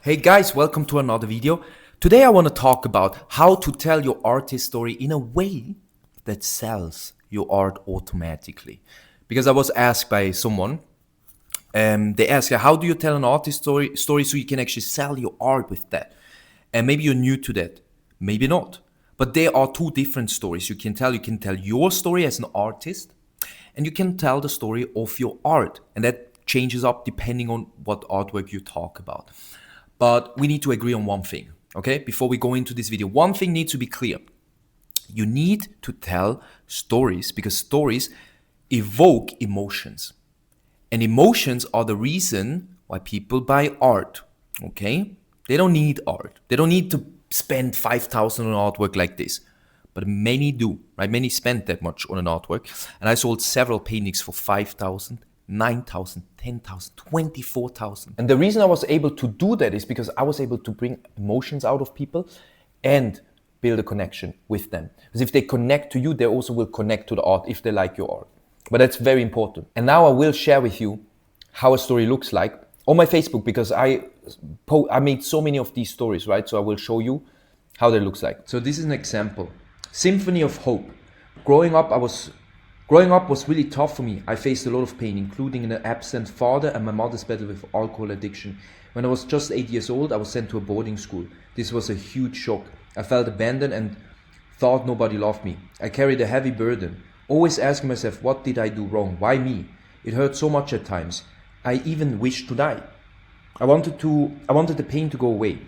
Hey guys, welcome to another video. Today I want to talk about how to tell your artist story in a way that sells your art automatically. Because I was asked by someone, they asked, how do you tell an artist story so you can actually sell your art with that? And maybe you're new to that, maybe not. But there are two different stories you can tell. You can tell your story as an artist, and you can tell the story of your art. And that changes up depending on what artwork you talk about. But we need to agree on one thing, okay? Before we go into this video, one thing needs to be clear. You need to tell stories because stories evoke emotions. And emotions are the reason why people buy art, okay? They don't need art. They don't need to spend 5,000 on artwork like this. But many do, right? Many spend that much on an artwork. And I sold several paintings for 5,000, 9,000, 10,000, 24,000. And the reason I was able to do that is because I was able to bring emotions out of people and build a connection with them. Because if they connect to you, they also will connect to the art if they like your art. But that's very important. And now I will share with you how a story looks like on my Facebook because I made so many of these stories, right? So I will show you how that looks like. So this is an example. Symphony of Hope. Growing up was really tough for me. I faced a lot of pain, including an absent father and my mother's battle with alcohol addiction. When I was just 8 years old, I was sent to a boarding school. This was a huge shock. I felt abandoned and thought nobody loved me. I carried a heavy burden, always asking myself, what did I do wrong? Why me? It hurt so much at times. I even wished to die. I wanted the pain to go away.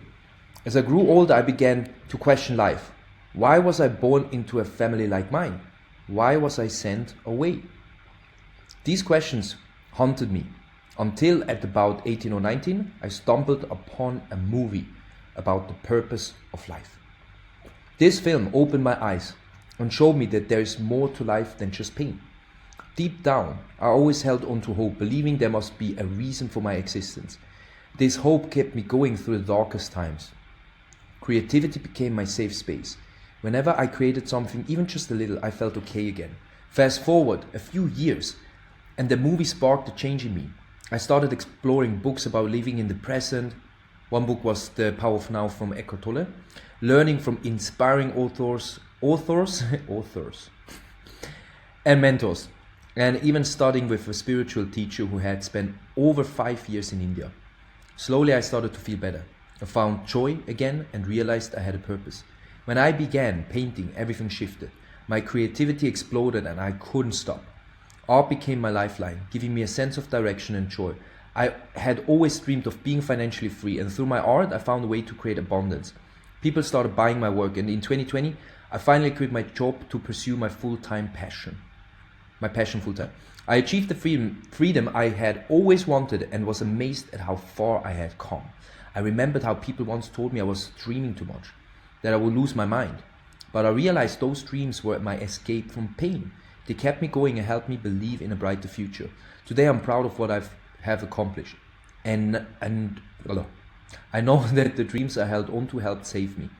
As I grew older, I began to question life. Why was I born into a family like mine? Why was I sent away? These questions haunted me until at about 18 or 19, I stumbled upon a movie about the purpose of life. This film opened my eyes and showed me that there is more to life than just pain. Deep down, I always held on to hope, believing there must be a reason for my existence. This hope kept me going through the darkest times. Creativity became my safe space. Whenever I created something, even just a little, I felt okay again. Fast forward a few years, and the movie sparked a change in me. I started exploring books about living in the present. One book was The Power of Now from Eckhart Tolle. Learning from inspiring authors, and mentors. And even studying with a spiritual teacher who had spent over 5 years in India. Slowly I started to feel better. I found joy again and realized I had a purpose. When I began painting, everything shifted. My creativity exploded and I couldn't stop. Art became my lifeline, giving me a sense of direction and joy. I had always dreamed of being financially free, and through my art, I found a way to create abundance. People started buying my work, and in 2020, I finally quit my job to pursue my full-time passion. My passion full-time. I achieved the freedom I had always wanted and was amazed at how far I had come. I remembered how people once told me I was dreaming too much, that I would lose my mind. But I realized those dreams were my escape from pain. They kept me going and helped me believe in a brighter future. Today I'm proud of what I have accomplished. And I know that the dreams I held on to helped save me.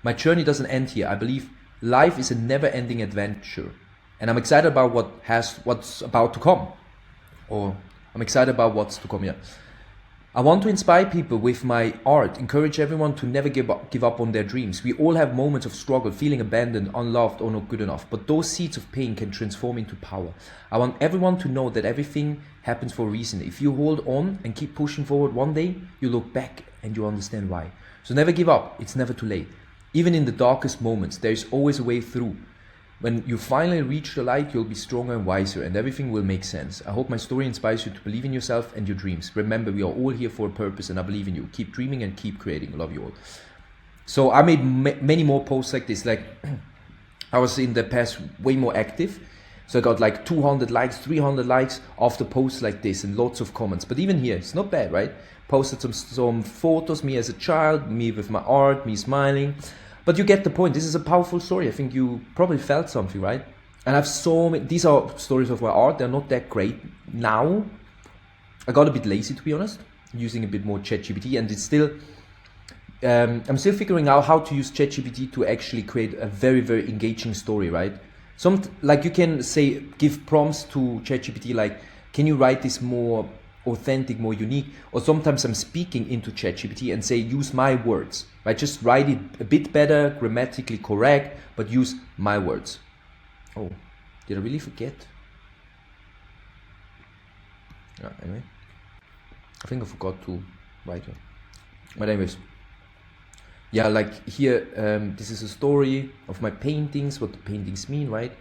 My journey doesn't end here. I believe life is a never-ending adventure. And I'm excited about what's about to come. Or I'm excited about what's to come, yeah. I want to inspire people with my art, encourage everyone to never give up on their dreams. We all have moments of struggle, feeling abandoned, unloved, or not good enough. But those seeds of pain can transform into power. I want everyone to know that everything happens for a reason. If you hold on and keep pushing forward, one day you look back and you understand why. So never give up. It's never too late. Even in the darkest moments, there is always a way through. When you finally reach the light, you'll be stronger and wiser, and everything will make sense. I hope my story inspires you to believe in yourself and your dreams. Remember, we are all here for a purpose, and I believe in you. Keep dreaming and keep creating. I love you all. So I made many more posts like this. Like I was in the past way more active. So I got like 200 likes, 300 likes after posts like this and lots of comments. But even here, it's not bad, right? Posted some photos, me as a child, me with my art, me smiling. But you get the point. This is a powerful story. I think you probably felt something, right? And I've so many, these are stories of my art. They're not that great now. I got a bit lazy, to be honest, using a bit more ChatGPT, and it's still, I'm still figuring out how to use ChatGPT to actually create a very, very engaging story, right? Like you can say, give prompts to ChatGPT, like, can you write this more authentic, more unique. Or sometimes I'm speaking into ChatGPT and say, use my words, right? Just write it a bit better, grammatically correct, but use my words. Oh, did I really forget? Anyway, I think I forgot to write it. But anyways, yeah, like here, this is a story of my paintings, what the paintings mean, right?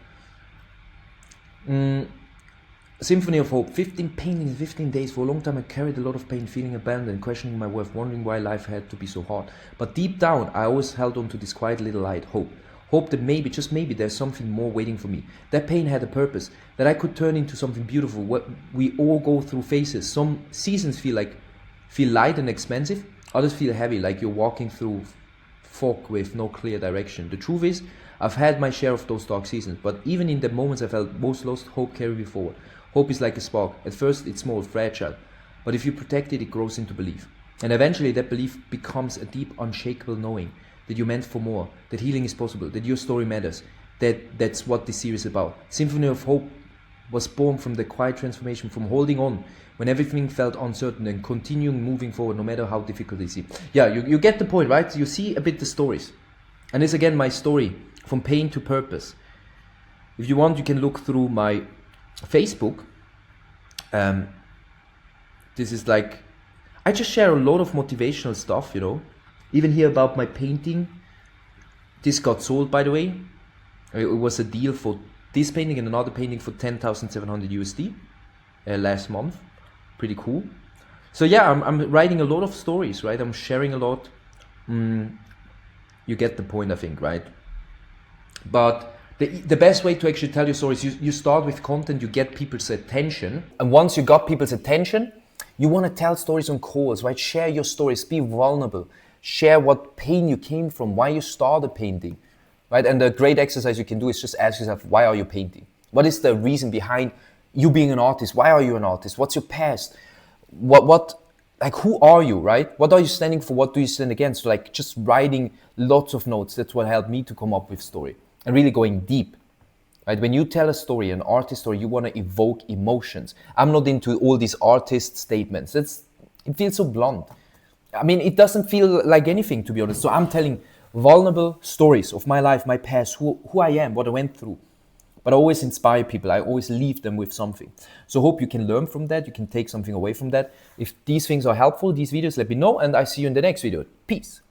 Symphony of Hope, 15 paintings in 15 days. For a long time I carried a lot of pain, feeling abandoned, questioning my worth, wondering why life had to be so hard. But deep down, I always held on to this quiet little light, hope. Hope that maybe, just maybe, there's something more waiting for me. That pain had a purpose, that I could turn into something beautiful. What we all go through phases. Some seasons feel light and expensive, others feel heavy, like you're walking through fog with no clear direction. The truth is, I've had my share of those dark seasons, but even in the moments I felt most lost, hope carried me forward. Hope is like a spark. At first it's small, fragile, but if you protect it, it grows into belief. And eventually that belief becomes a deep, unshakable knowing that you're meant for more, that healing is possible, that your story matters. That's what this series is about. Symphony of Hope was born from the quiet transformation, from holding on when everything felt uncertain and continuing moving forward no matter how difficult it is. Yeah, you get the point, right? You see a bit the stories. And it's again my story, from pain to purpose. If you want, you can look through my Facebook. This is like, I just share a lot of motivational stuff, you know. Even here about my painting. This got sold, by the way. It was a deal for this painting and another painting for 10,700 USD last month. Pretty cool. So yeah, I'm writing a lot of stories, right? I'm sharing a lot. You get the point, I think, right? But the best way to actually tell your stories, you start with content, you get people's attention. And once you got people's attention, you want to tell stories on calls, right? Share your stories, be vulnerable. Share what pain you came from, why you started painting, right? And the great exercise you can do is just ask yourself, why are you painting? What is the reason behind you being an artist? Why are you an artist? What's your past? Like, who are you, right? What are you standing for? What do you stand against? So like just writing lots of notes. That's what helped me to come up with story and really going deep, right? When you tell a story, an artist story, you want to evoke emotions. I'm not into all these artist statements. It feels so blunt. I mean, it doesn't feel like anything, to be honest. So I'm telling vulnerable stories of my life, my past, who I am, what I went through. But I always inspire people. I always leave them with something. So hope you can learn from that. You can take something away from that. If these things are helpful, these videos, let me know. And I see you in the next video. Peace.